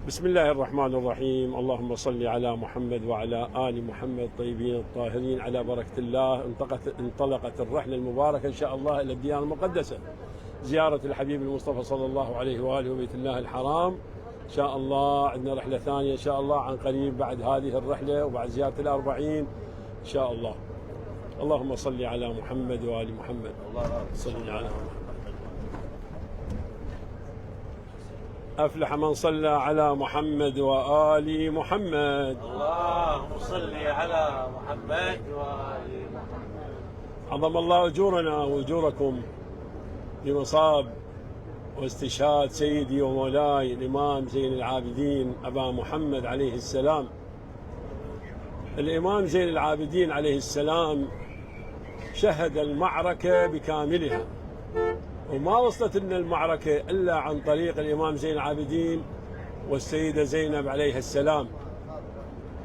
بسم الله الرحمن الرحيم. اللهم صل على محمد وعلى آل محمد الطيبين الطاهرين. على بركة الله انطلقت الرحلة المباركة إن شاء الله إلى الديار المقدسة، زيارة الحبيب المصطفى صلى الله عليه وآله وبيت الله الحرام. إن شاء الله عندنا رحلة ثانية إن شاء الله عن قريب بعد هذه الرحلة وبعد زيارة الأربعين إن شاء الله. اللهم صل على محمد وآل محمد. اللهم صل على محمد. أفلح من صلى على محمد وآل محمد. اللهم صل على محمد وآل محمد. عظم الله أجورنا وأجوركم بمصاب واستشهاد سيدي ومولاي الإمام زين العابدين أبا محمد عليه السلام. الإمام زين العابدين عليه السلام شهد المعركة بكاملها، وما وصلت لنا المعركة إلا عن طريق الإمام زين العابدين والسيدة زينب عليه السلام.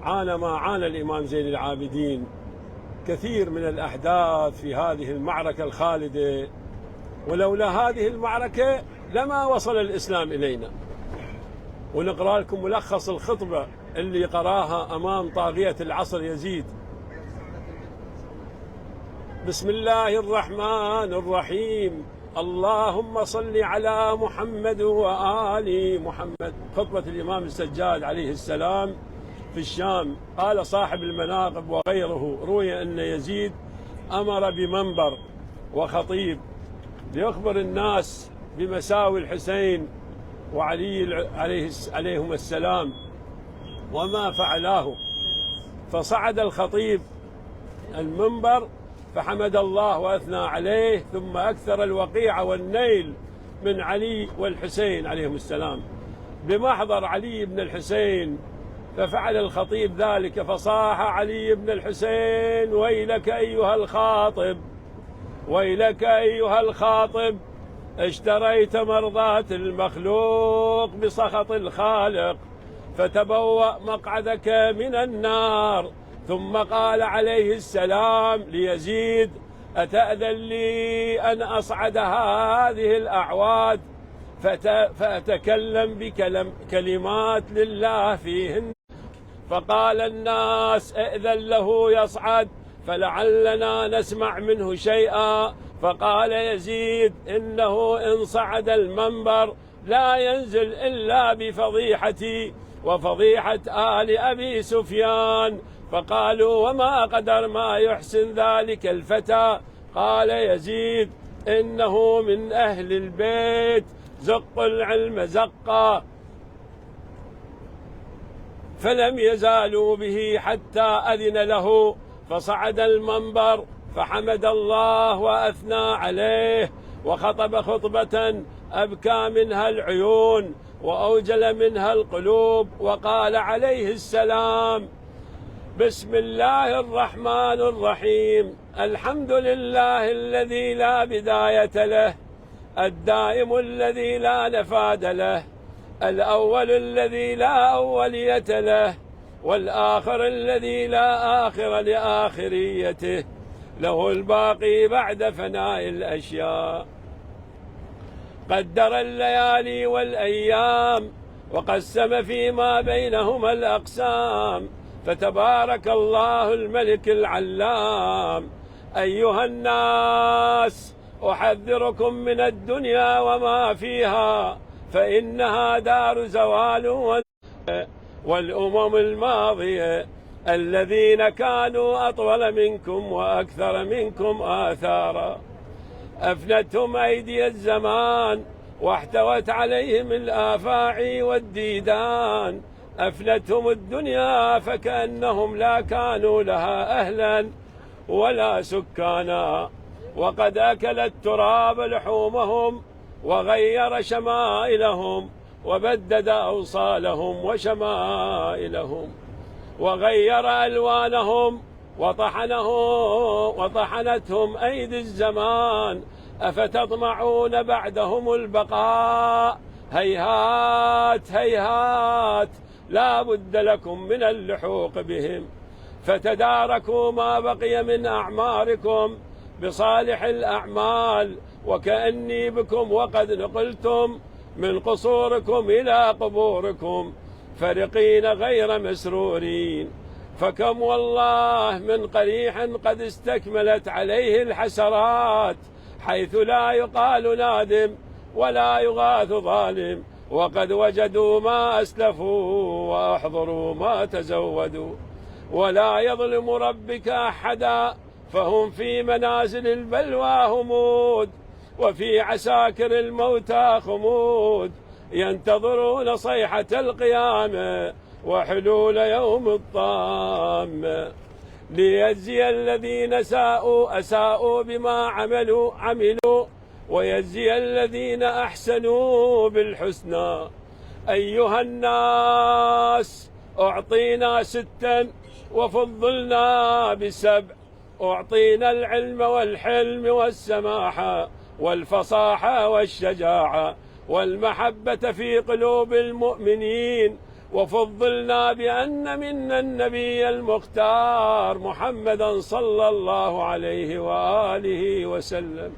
عانى ما عانى الإمام زين العابدين كثير من الأحداث في هذه المعركة الخالدة، ولولا هذه المعركة لما وصل الإسلام إلينا. ونقرأ لكم ملخص الخطبة اللي قراها أمام طاغية العصر يزيد. بسم الله الرحمن الرحيم. اللهم صل على محمد وآل محمد. خطبة الإمام السجاد عليه السلام في الشام. قال صاحب المناقب وغيره روي أن يزيد أمر بمنبر وخطيب ليخبر الناس بمساوي الحسين وعلي عليهم السلام وما فعلاه. فصعد الخطيب المنبر فحمد الله وأثنى عليه، ثم أكثر الوقيعة والنيل من علي والحسين عليهم السلام بمحضر علي بن الحسين. ففعل الخطيب ذلك فصاح علي بن الحسين: ويلك أيها الخاطب، ويلك أيها الخاطب، اشتريت مرضاة المخلوق بسخط الخالق، فتبوأ مقعدك من النار. ثم قال عليه السلام ليزيد: أتأذن لي أن أصعد هذه الأعواد فأتكلم بكلمات لله فيهن؟ فقال الناس: ائذن له يصعد فلعلنا نسمع منه شيئا. فقال يزيد: إنه إن صعد المنبر لا ينزل إلا بفضيحتي وفضيحة آل أبي سفيان. فقالوا: وما قدر ما يحسن ذلك الفتى؟ قال يزيد: إنه من أهل البيت، زق العلم زقا. فلم يزالوا به حتى أذن له، فصعد المنبر فحمد الله وأثنى عليه، وخطب خطبة أبكى منها العيون وأوجل منها القلوب، وقال عليه السلام: بسم الله الرحمن الرحيم. الحمد لله الذي لا بداية له، الدائم الذي لا نفاد له، الأول الذي لا أولية له، والآخر الذي لا آخر لآخريته، له الباقي بعد فناء الأشياء. قدر الليالي والأيام وقسم فيما بينهما الأقسام، فتبارك الله الملك العلام. أيها الناس، أحذركم من الدنيا وما فيها، فإنها دار زوال، والأمم الماضية الذين كانوا أطول منكم وأكثر منكم آثارا أفنتهم أيدي الزمان، واحتوت عليهم الآفاعي والديدان. أفنتهم الدنيا فكأنهم لا كانوا لها أهلا ولا سكانا، وقد أكل التراب لحومهم وغير شمائلهم، وبدد أوصالهم وشمائلهم، وغير ألوانهم وطحنتهم أيدي الزمان. أفتطمعون بعدهم البقاء؟ هيهات هيهات، لا بد لكم من اللحوق بهم. فتداركوا ما بقي من أعماركم بصالح الأعمال، وكأني بكم وقد نقلتم من قصوركم إلى قبوركم، فرقين غير مسرورين. فكم والله من قريح قد استكملت عليه الحسرات، حيث لا يقال نادم ولا يغاث ظالم، وقد وجدوا ما أسلفوا وأحضروا ما تزودوا. ولا يظلم ربك أحدا، فهم في منازل البلوى همود، وفي عساكر الموتى خمود، ينتظرون صيحة القيامة وحلول يوم الطامة، ليجزي الذين أساءوا بما عملوا ويجزي الذين أحسنوا بالحسنى. أيها الناس، أعطينا 6 وفضلنا ب7، أعطينا العلم والحلم والسماحة والفصاحة والشجاعة والمحبة في قلوب المؤمنين، وفضلنا بأن منا النبي المختار محمدا صلى الله عليه وآله وسلم،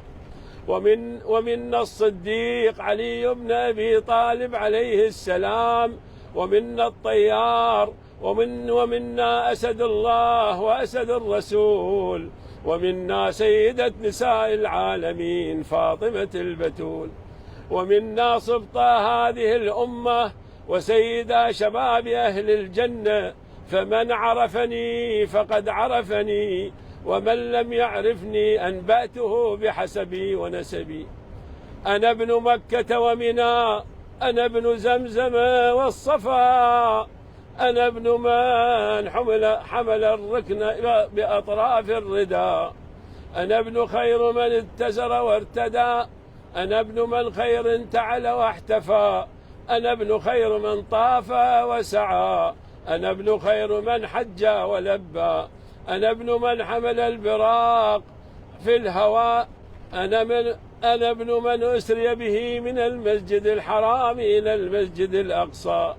ومنا الصديق علي بن أبي طالب عليه السلام، ومنا الطيار، ومنا أسد الله وأسد الرسول، ومنا سيدة نساء العالمين فاطمة البتول، ومنا صبطة هذه الأمة وسيدا شباب أهل الجنة. فمن عرفني فقد عرفني، ومن لم يعرفني أنبأته بحسبي ونسبي. أنا ابن مكة ومنى، أنا ابن زمزم والصفا، أنا ابن من حمل الركن بأطراف الردى، أنا ابن خير من اتزر وارتدى، أنا ابن من خير انتعل واحتفى، أنا ابن خير من طاف وسعى، أنا ابن خير من حج ولبى، أنا ابن من حمل البراق في الهواء، أنا ابن من أسري به من المسجد الحرام إلى المسجد الأقصى،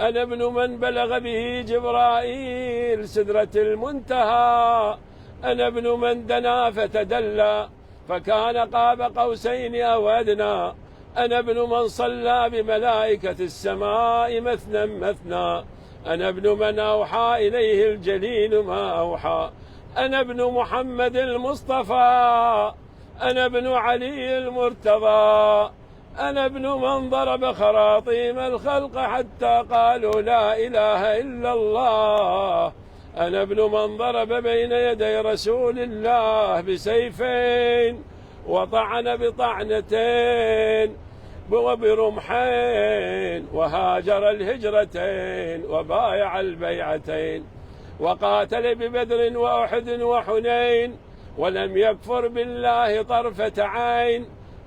أنا ابن من بلغ به جبرائيل سدرة المنتهى، أنا ابن من دنا فتدلى فكان قاب قوسين أو أدنى، أنا ابن من صلى بملائكة السماء مثنى مثنى، أنا ابن من أوحى إليه الجليل ما أوحى، أنا ابن محمد المصطفى، أنا ابن علي المرتضى، أنا ابن من ضرب خراطيم الخلق حتى قالوا لا إله إلا الله، أنا ابن من ضرب بين يدي رسول الله بسيفين وطعن بطعنتين وبرمحين، وهاجر الهجرتين وبايع البيعتين، وقاتل ببدر وأحد وحنين، ولم يكفر بالله طرفة عين.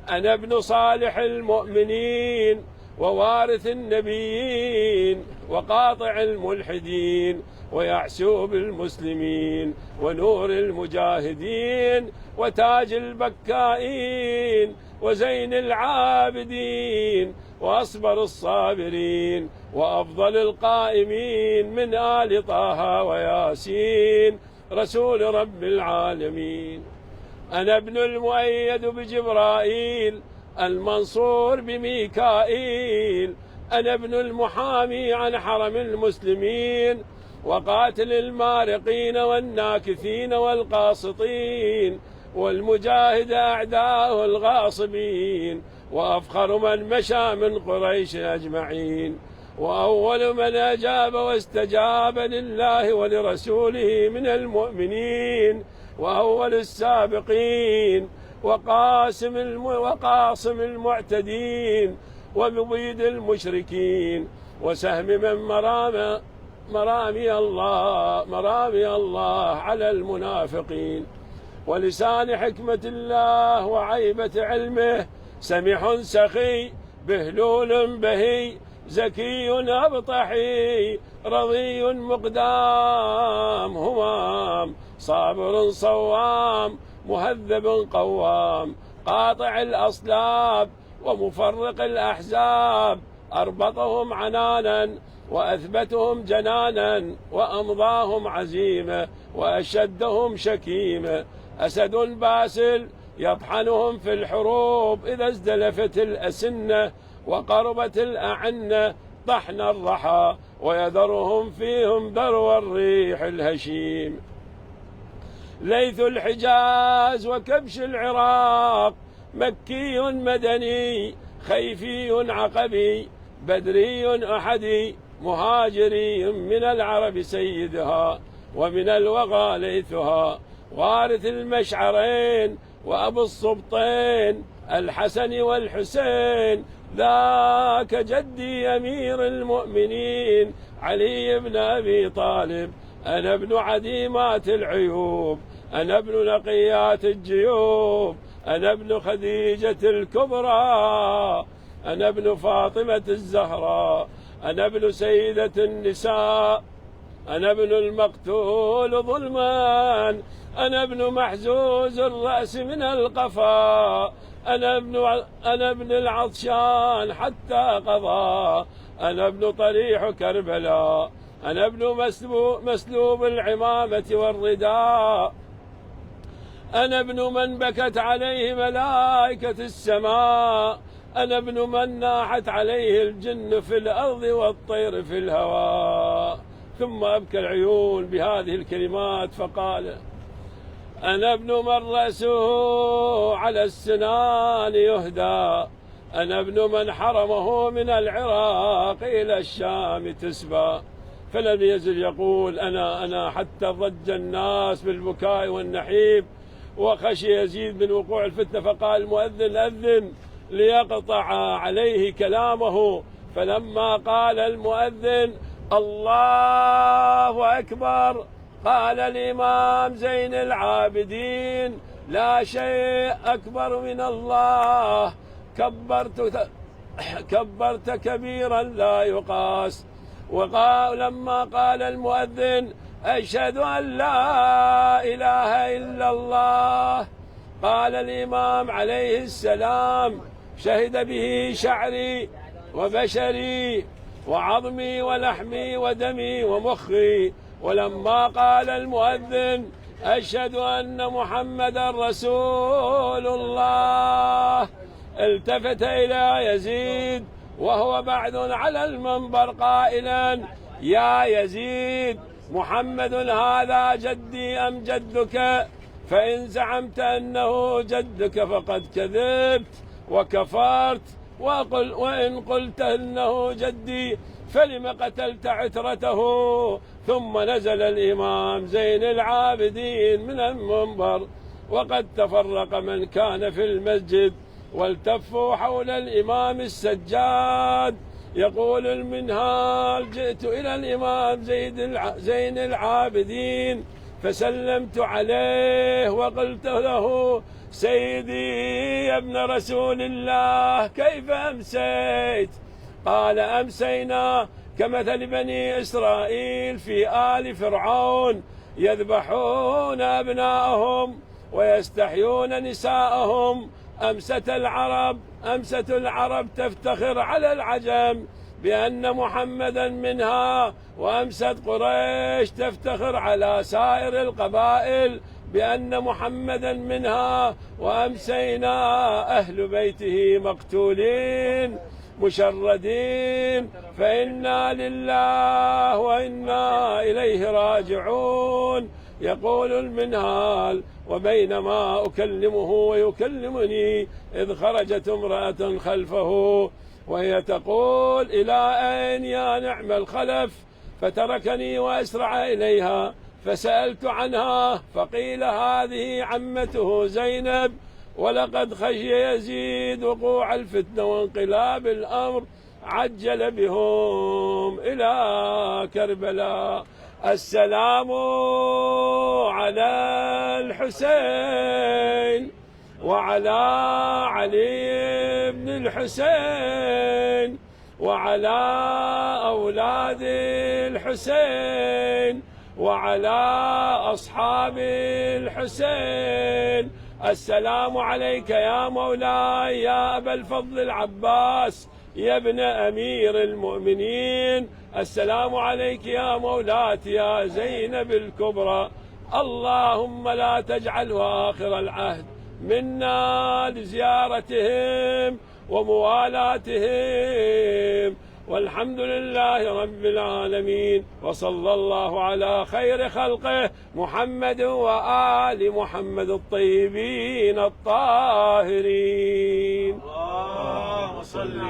أنا ابن صالح المؤمنين ووارث النبيين وقاطع الملحدين ويعسوب المسلمين ونور المجاهدين وتاج البكائين وزين العابدين وأصبر الصابرين وأفضل القائمين من آل طه وياسين رسول رب العالمين. أنا ابن المؤيد بجبرائيل المنصور بميكائيل، أنا ابن المحامي عن حرم المسلمين وقاتل المارقين والناكثين والقاسطين والمجاهد أعداء الغاصبين، وأفخر من مشى من قريش أجمعين، وأول من أجاب واستجاب لله ولرسوله من المؤمنين، وأول السابقين وقاسم المعتدين ومبيد المشركين وسهم من مرامي الله على المنافقين، ولسان حكمة الله وعيبة علمه، سمح سخي بهلول بهي، زكي أبطحي رضي مقدام همام، صابر صوام مهذب قوام، قاطع الأصلاب ومفرق الأحزاب، أربطهم عنانا وأثبتهم جنانا وأمضاهم عزيمة وأشدهم شكيمة، أسد باسل يطحنهم في الحروب إذا ازدلفت الأسنة وقربت الأعنة، يطحن الرحى ويذرهم فيهم ذرو الريح الهشيم. ليث الحجاز وكبش العراق مكي مدني خيفي عقبي بدري أحدي مهاجري من العرب سيدها ومن الوغى ليثها وارث المشعرين وأبو الصبطين الحسن والحسين ذاك جدي أمير المؤمنين علي بن أبي طالب. أنا ابن عديمات العيوب أنا ابن نقيات الجيوب أنا ابن خديجة الكبرى أنا ابن فاطمة الزهراء أنا ابن سيدة النساء أنا ابن المقتول ظلما أنا ابن محزوز الرأس من القفا أنا ابن العطشان حتى قضى أنا ابن طريح كربلاء أنا ابن مسلوب العمامة والرداء أنا ابن من بكت عليه ملائكة السماء أنا ابن من ناحت عليه الجن في الأرض والطير في الهواء. ثم أبكى العيون بهذه الكلمات فقال أنا ابن من رأسه على السنان يهدى أنا ابن من حرمه من العراق إلى الشام تسبى. فلم يزل يقول أنا حتى ضج الناس بالبكاء والنحيب وخشي يزيد من وقوع الفتنة فقال المؤذن أذن ليقطع عليه كلامه. فلما قال المؤذن الله أكبر قال الإمام زين العابدين لا شيء أكبر من الله كبرت كبيرا لا يقاس. وقال لما قال المؤذن أشهد أن لا إله إلا الله قال الإمام عليه السلام شهد به شعري وبشري وعظمي ولحمي ودمي ومخي. ولما قال المؤذن أشهد أن محمدا رسول الله التفت إلى يزيد وهو بعد على المنبر قائلا يا يزيد محمد هذا جدي أم جدك؟ فإن زعمت أنه جدك فقد كذبت وكفرت وإن قلت أنه جدي فلم قتلت عترته. ثم نزل الإمام زين العابدين من المنبر وقد تفرق من كان في المسجد والتفوا حول الإمام السجاد. يقول المنهال جئت إلى الإمام زين العابدين فسلمت عليه وقلت له سيدي يا ابن رسول الله كيف أمسيت؟ قال أمسينا كمثل بني إسرائيل في آل فرعون يذبحون أبناءهم ويستحيون نساءهم. أمست العرب تفتخر على العجم بأن محمدا منها وأمست قريش تفتخر على سائر القبائل بأن محمدا منها وأمسينا أهل بيته مقتولين مشردين فإنا لله وإنا إليه راجعون. يقول المنهال وبينما أكلمه ويكلمني إذ خرجت امرأة خلفه وهي تقول إلى أين يا نعم الخلف؟ فتركني وأسرع إليها فسألت عنها فقيل هذه عمته زينب ولقد خشي يزيد وقوع الفتنة وانقلاب الأمر عجل بهم إلى كربلاء. السلام على الحسين وعلى علي بن الحسين وعلى أولاد الحسين وعلى أصحاب الحسين. السلام عليك يا مولاي يا أبا الفضل العباس يا ابن أمير المؤمنين. السلام عليك يا مولاتي يا زينب الكبرى. اللهم لا تجعله آخر العهد منا لزيارتهم وموالاتهم والحمد لله رب العالمين، وصلى الله على خير خلقه محمد وآل محمد الطيبين الطاهرين. اللهم صل